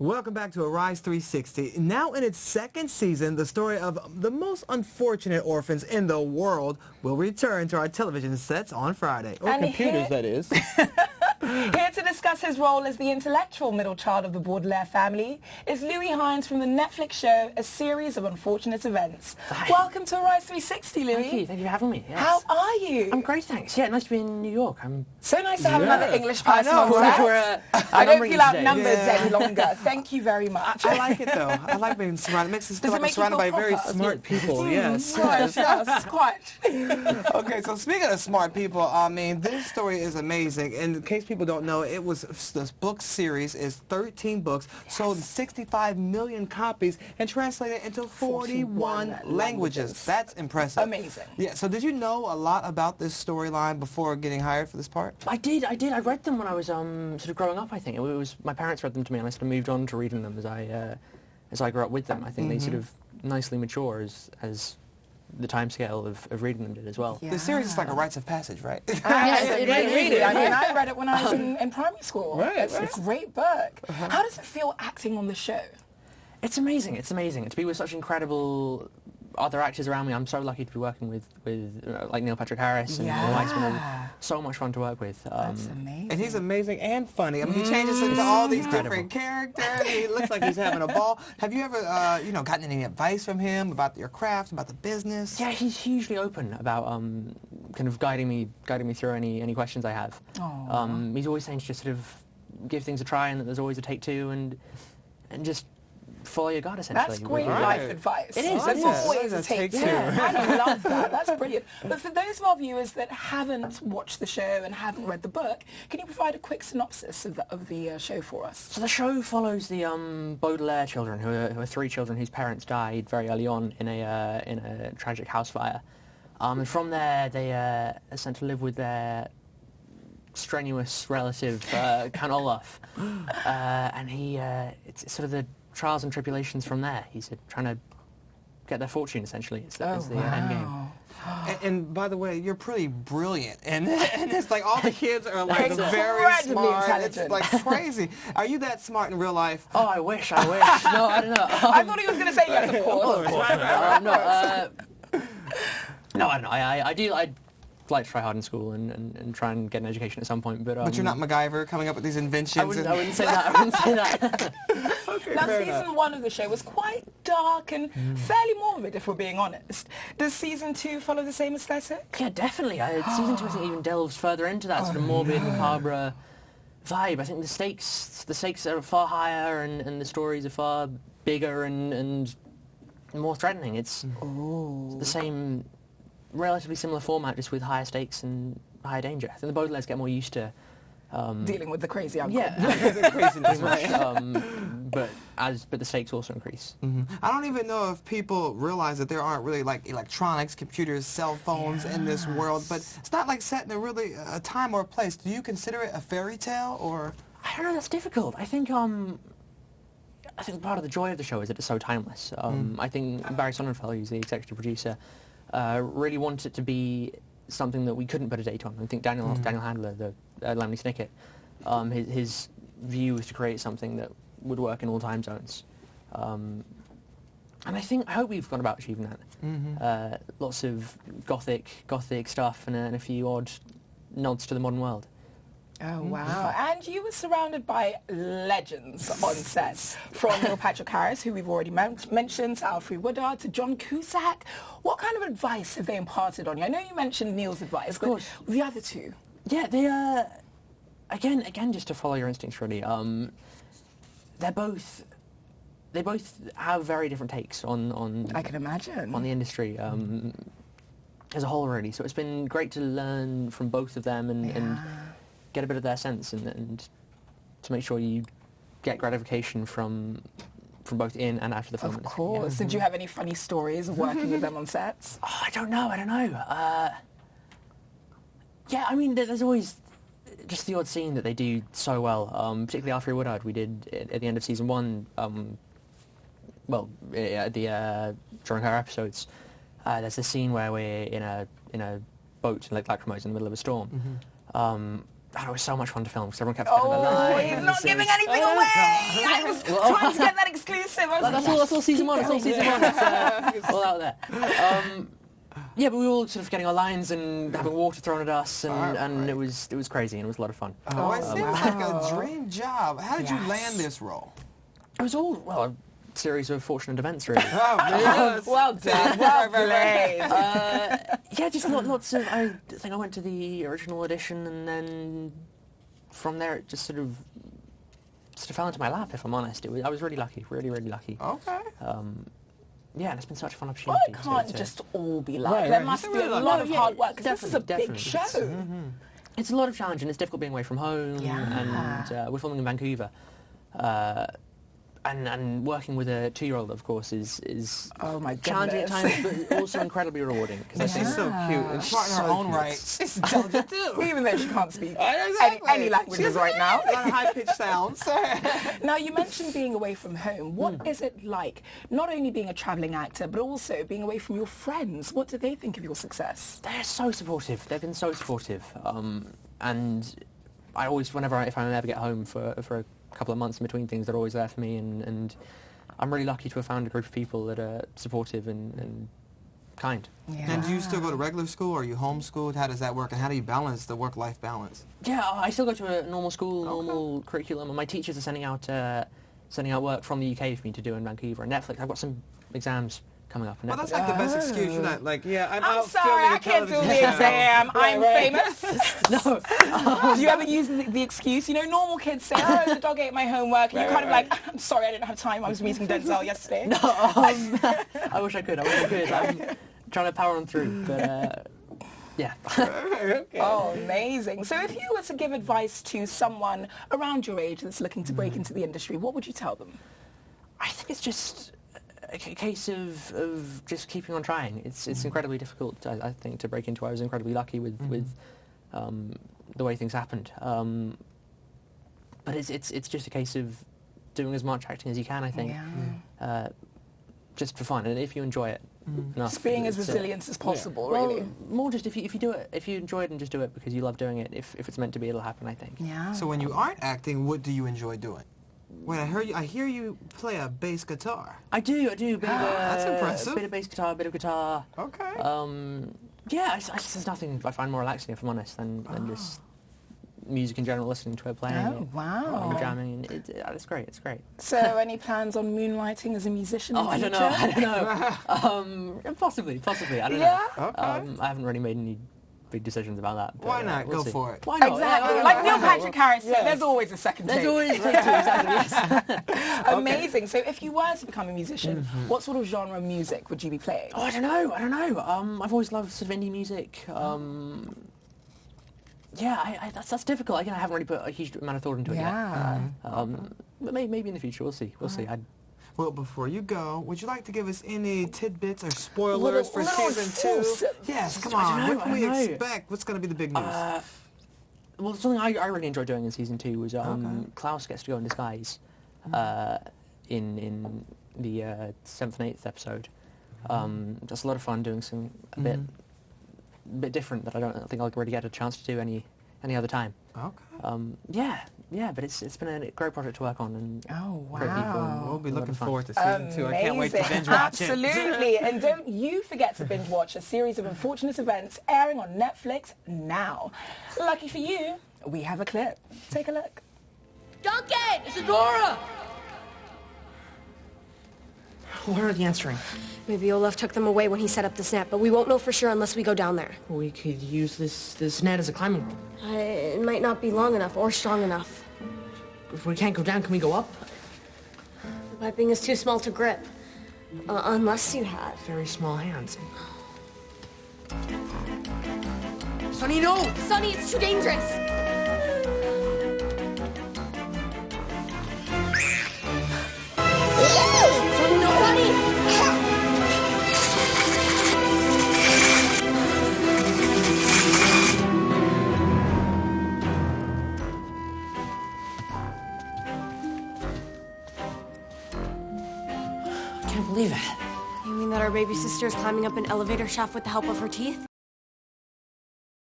Welcome back to Arise 360. Now in its second season, the story of the most unfortunate orphans in the world will return to our television sets on Friday. Or And computers, that is. Here to discuss his role as the intellectual middle child of the Baudelaire family is Louis Hynes from the Netflix show A Series of Unfortunate Events. Hi. Welcome to Arise 360, Louis. Thank you for having me. Yes. How are you? I'm great, thanks. Yeah, nice to be in New York. So nice to have Yeah. another English I person know, on right? set. I don't feel today. outnumbered Yeah. any longer. Thank you very much. I like it though. I like being surrounded. It makes us feel Does it like I'm make you surrounded by feel very proper? smart people. Yes. Quite, yes, quite. Okay, so speaking of smart people, I mean, this story is amazing. And in case people don't know, it was this book series is 13 books, sold in 65 million copies, and translated into 41 languages. That's impressive. Amazing. Yeah. So did you know a lot about this storyline before getting hired for this part? I did. I read them when I was sort of growing up. I think it was my parents read them to me, and I sort of moved on to reading them as I grew up with them. I think they sort of nicely mature as the timescale of reading them did as well. Yeah. The series is like a rites of passage, right? it really I mean, I read it when I was in primary school. Right, It's right. a great book. How does it feel acting on the show? It's amazing. It's amazing to be with such incredible other actors around me. I'm so lucky to be working with like Neil Patrick Harris and Yeah. Will Weissman. So much fun to work with. That's amazing. And he's amazing and funny. I mean, he changes into all these different characters. He looks like he's having a ball. Have you ever, gotten any advice from him about your craft, about the business? Yeah, he's hugely open about kind of guiding me through any questions I have. He's always saying to just sort of give things a try, and that there's always a take two, and just follow your gut, essentially. That's great Right. life advice. It is, There's it is. always a That's a take take two. two. I love that. That's brilliant. But for those of our viewers that haven't watched the show and haven't read the book, can you provide a quick synopsis of the show for us? So the show follows the Baudelaire children, who are three children whose parents died very early on in a tragic house fire. And from there, they are sent to live with their strenuous relative, Count Olaf. And it's sort of the trials and tribulations from there. He's trying to get their fortune, essentially. Is the end game. And by the way, you're pretty brilliant, and it's like all the kids are like Incredibly very smart. It's intelligent. like crazy. Are you that smart in real life? Oh, I wish. No, I don't know. I thought he was going to say yes, of course. No, I don't know. I'd like to try hard in school and try and get an education at some point, but You're not MacGyver coming up with these inventions. I wouldn't say that. Okay, Now, fair season enough. 1 of the show was quite dark and fairly morbid, if we're being honest. Does season 2 follow the same aesthetic? Yeah, definitely. Season 2, I think, even delves further into that sort of morbid, macabre vibe. I think the stakes are far higher, and the stories are far bigger and more threatening. It's the same, relatively similar format, just with higher stakes and higher danger. I think the Baudelaires get more used to Dealing with the crazy uncle. Craziness, right? but the stakes also increase. I don't even know if people realize that there aren't really like electronics, computers, cell phones in this world, but it's not like set in a really a time or a place. Do you consider it a fairy tale, or? I don't know, that's difficult. I think part of the joy of the show is that it's so timeless. I think Barry Sonnenfeld, who's the executive producer, really wanted it to be something that we couldn't put a date on. I think Daniel Handler, the Lemony Snicket, his view was to create something that would work in all time zones. And I hope we've gone about achieving that. Lots of gothic stuff and a few odd nods to the modern world. Oh, wow. And you were surrounded by legends on set, from Neil Patrick Harris, who we've already mentioned, to Alfre Woodard, to John Cusack. What kind of advice have they imparted on you? I know you mentioned Neil's advice, but the other two? Yeah, they again, just to follow your instincts, really. They both have very different takes on I can imagine. on the industry as a whole, really. So it's been great to learn from both of them and get a bit of their sense and to make sure you get gratification from both in and after the film. Of course. Did you have any funny stories of working with them on sets? Oh, I don't know. Yeah, I mean, there's always just the odd scene that they do so well, particularly Alfre Woodard. We did at the end of season 1, during her episodes, there's this scene where we're in a boat, like Lacrimose, in the middle of a storm. it was so much fun to film because everyone kept filming their lines. He's not giving anything away! I was trying to get that exclusive. That's all season one. It's all season one. It's all out there. Yeah, but we were all sort of getting our lines and having water thrown at us, and it was crazy and it was a lot of fun. Oh, it seems like a dream job. How did you land this role? It was all, well, a series of fortunate events, really. Well done. Well played. Yeah, just lots of, I think I went to the original audition and then from there it just sort of fell into my lap, if I'm honest. I was really lucky, really, really lucky. Okay. Yeah, and it's been such a fun Well, opportunity. it can't just all be luck. Right, There right. must be a lot of hard work because this is a Definitely, big show. It's a lot of challenge and it's difficult being away from home and we're filming in Vancouver. And working with a 2-year-old, of course, is Oh my challenging at goodness. times, but also incredibly rewarding. She's so cute and smart in her own right. She's intelligent too. Even though she can't speak Exactly. any languages right now. A lot of high-pitched sounds. Now, you mentioned being away from home. What is it like, not only being a travelling actor, but also being away from your friends? What do they think of your success? They're so supportive. They've been so supportive. And I always, if I ever get home for a couple of months in between things, they're always there for me, and I'm really lucky to have found a group of people that are supportive and kind. Yeah. And do you still go to regular school, or are you homeschooled? How does that work, and how do you balance the work-life balance? Yeah, I still go to a normal school, normal curriculum, and my teachers are sending out work from the UK for me to do in Vancouver. And Netflix, I've got some exams coming up. Well, that's like the best excuse. You're not like, I'm I'm out sorry, filming I a can't do television the show. exam. I'm famous. No. Do you ever use the excuse? You know, normal kids say, oh, the dog ate my homework. And you're kind of like, I'm sorry, I didn't have time. I was meeting Denzel yesterday. No, I wish I could. I'm trying to power on through, but yeah. Oh, amazing. So if you were to give advice to someone around your age that's looking to break into the industry, what would you tell them? I think it's just a case of just keeping on trying. It's incredibly difficult, I think, to break into. I was incredibly lucky with the way things happened. But it's just a case of doing as much acting as you can, I think, just for fun. And if you enjoy it enough, Just being as resilient as possible, really. Well, more just if you do it, if you enjoy it and just do it because you love doing it. If it's meant to be, it'll happen, I think. Yeah. So when you aren't acting, what do you enjoy doing? Wait, I hear you play a bass guitar. I do. That's impressive. A bit of bass guitar, a bit of guitar. Okay. Yeah, there's nothing I find more relaxing, if I'm honest, than just music in general, listening to it, playing Oh, it, wow. jamming. It's great. It's great. So any plans on moonlighting as a musician in the I future? don't know. Possibly. I don't Yeah? know. Okay. I haven't really made any big decisions about that. But, Why not? we'll Go see. for it. Why not? Exactly. Yeah, Like Neil why not? Patrick Harris said, there's always a second take. There's always take two, exactly. Yes. Amazing. So if you were to become a musician, what sort of genre of music would you be playing? Oh, I don't know. I've always loved sort of indie music. Yeah, that's difficult. Again, I haven't really put a huge amount of thought into it yet. But maybe in the future, we'll see. Well, before you go, would you like to give us any tidbits or spoilers for season 2? Yes, come on. What can we expect? What's going to be the big news? Well, something I really enjoyed doing in season 2 was Klaus gets to go in disguise in the 7th and 8th episode. That's a lot of fun doing a bit different that I don't think I'll really get a chance to do any other time. Okay. Yeah, but it's been a great project to work on, and Oh, great people. wow. And We'll be a lot looking of fun. forward to season 2. I can't wait to binge watch it. Absolutely. And don't you forget to binge watch a series of unfortunate events airing on Netflix now. Lucky for you, we have a clip. Take a look. Duncan! Isadora! Where are the answering? Maybe Olaf took them away when he set up this net, but we won't know for sure unless we go down there. We could use this net as a climbing wall. It might not be long enough or strong enough. If we can't go down, can we go up? The piping is too small to grip. Unless you had. Very small hands. Sonny, no! Sonny, it's too dangerous! Sonny, no! Sonny! I can't believe it. You mean that our baby sister is climbing up an elevator shaft with the help of her teeth?